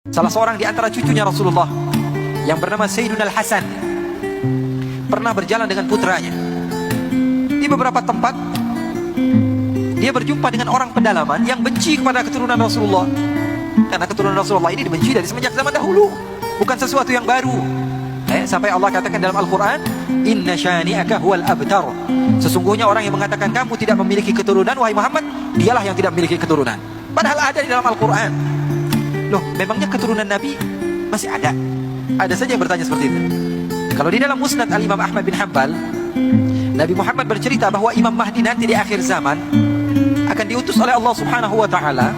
Salah seorang di antara cucunya Rasulullah yang bernama Sayyiduna Al-Hasan pernah berjalan dengan putranya. Di beberapa tempat dia berjumpa dengan orang pedalaman yang benci kepada keturunan Rasulullah. Karena keturunan Rasulullah ini dibenci dari semenjak zaman dahulu, bukan sesuatu yang baru. Sampai Allah katakan dalam Al-Quran, Inna syani'aka huwal abtar. Sesungguhnya orang yang mengatakan kamu tidak memiliki keturunan, wahai Muhammad, dialah yang tidak memiliki keturunan. Padahal ada di dalam Al-Quran. Loh, memangnya keturunan Nabi masih ada? Ada saja yang bertanya seperti itu. Kalau di dalam Musnad Al-Imam Ahmad bin Hanbal, Nabi Muhammad bercerita bahwa Imam Mahdi nanti di akhir zaman akan diutus oleh Allah Subhanahu wa Ta'ala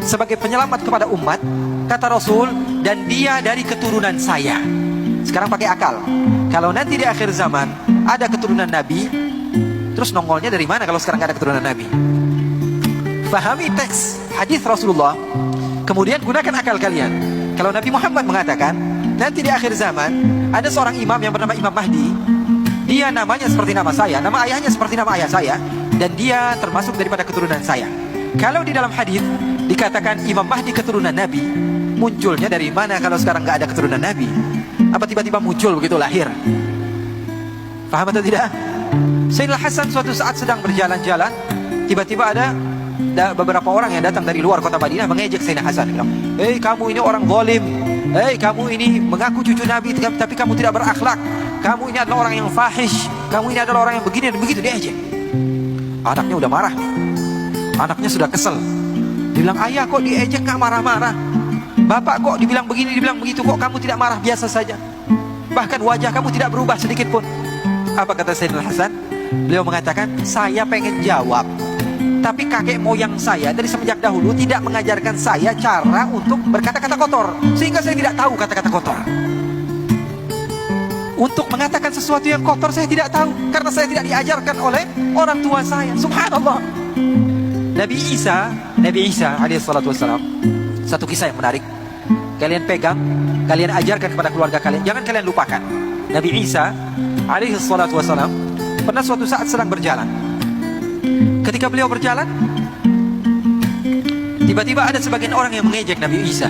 sebagai penyelamat kepada umat. Kata Rasul, dan dia dari keturunan saya. Sekarang pakai akal. Kalau nanti di akhir zaman ada keturunan Nabi, terus nongolnya dari mana kalau sekarang gak ada keturunan Nabi? Fahami teks hadis Rasulullah, kemudian gunakan akal kalian. Kalau Nabi Muhammad mengatakan nanti di akhir zaman ada seorang imam yang bernama Imam Mahdi, dia namanya seperti nama saya, nama ayahnya seperti nama ayah saya, dan dia termasuk daripada keturunan saya. Kalau di dalam hadis dikatakan Imam Mahdi keturunan Nabi, munculnya dari mana kalau sekarang gak ada keturunan Nabi? Apa tiba-tiba muncul begitu lahir? Paham atau tidak? Sayyidina Hasan suatu saat sedang berjalan-jalan, tiba-tiba ada beberapa orang yang datang dari luar kota Madinah mengejek Sayyidina Hasan. Bilang, hei kamu ini orang zalim, hei kamu ini mengaku cucu Nabi tapi kamu tidak berakhlak, kamu ini adalah orang yang fahish, kamu ini adalah orang yang begini dan begitu. Diejek. Anaknya udah marah nih. Anaknya sudah kesel. Dia bilang, ayah kok diejek gak marah-marah? Bapak kok dibilang begini, dibilang begitu, kok kamu tidak marah, biasa saja? Bahkan wajah kamu tidak berubah sedikit pun. Apa kata Sayyidina Hasan? Beliau mengatakan, saya pengen jawab, tapi kakek moyang saya dari semenjak dahulu tidak mengajarkan saya cara untuk berkata-kata kotor, sehingga saya tidak tahu kata-kata kotor. Untuk mengatakan sesuatu yang kotor saya tidak tahu, karena saya tidak diajarkan oleh orang tua saya. Subhanallah. Nabi Isa alaihissalatu wassalam, satu kisah yang menarik. Kalian pegang, kalian ajarkan kepada keluarga kalian, jangan kalian lupakan. Nabi Isa alaihissalatu wassalam pernah suatu saat sedang berjalan. Ketika beliau berjalan, tiba-tiba ada sebagian orang yang mengejek Nabi Isa.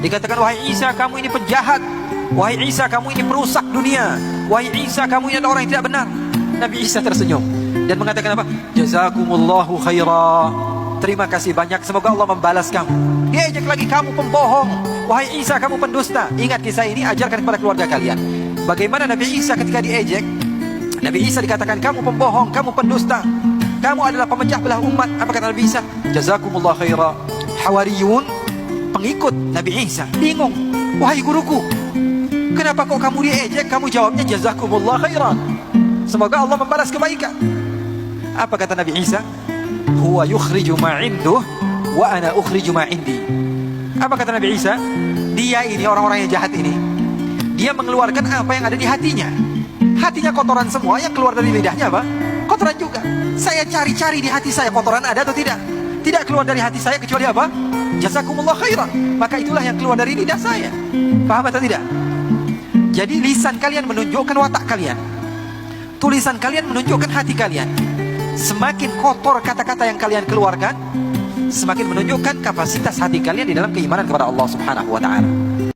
Dikatakan, wahai Isa, kamu ini penjahat, wahai Isa, kamu ini perusak dunia, wahai Isa, kamu ini adalah orang yang tidak benar. Nabi Isa tersenyum dan mengatakan apa? Jazakumullahu khaira, terima kasih banyak, semoga Allah membalas kamu. Diejek lagi, kamu pembohong, wahai Isa, kamu pendusta. Ingat kisah ini, ajarkan kepada keluarga kalian. Bagaimana Nabi Isa ketika diejek, Nabi Isa dikatakan, kamu pembohong, kamu pendusta, kamu adalah pemecah belah umat. Apa kata Nabi Isa? Jazakumullah khaira. Hawariyun, pengikut Nabi Isa, bingung. Wahai guruku, kenapa kok kamu diejek? Kamu jawabnya jazakumullah khairan, semoga Allah membalas kebaikan. Apa kata Nabi Isa? Huwa yukhriju ma'induh wa ana ukhriju ma'indi. Apa kata Nabi Isa? Dia ini, orang-orang yang jahat ini, dia mengeluarkan apa yang ada di hatinya. Hatinya kotoran semua, yang keluar dari lidahnya apa? Kotoran juga. Saya cari-cari di hati saya, kotoran ada atau tidak? Tidak keluar dari hati saya kecuali apa? Jazakumullah khairan. Maka itulah yang keluar dari lidah saya. Paham atau tidak? Jadi lisan kalian menunjukkan watak kalian, tulisan kalian menunjukkan hati kalian. Semakin kotor kata-kata yang kalian keluarkan, semakin menunjukkan kapasitas hati kalian di dalam keimanan kepada Allah Subhanahu wa Ta'ala.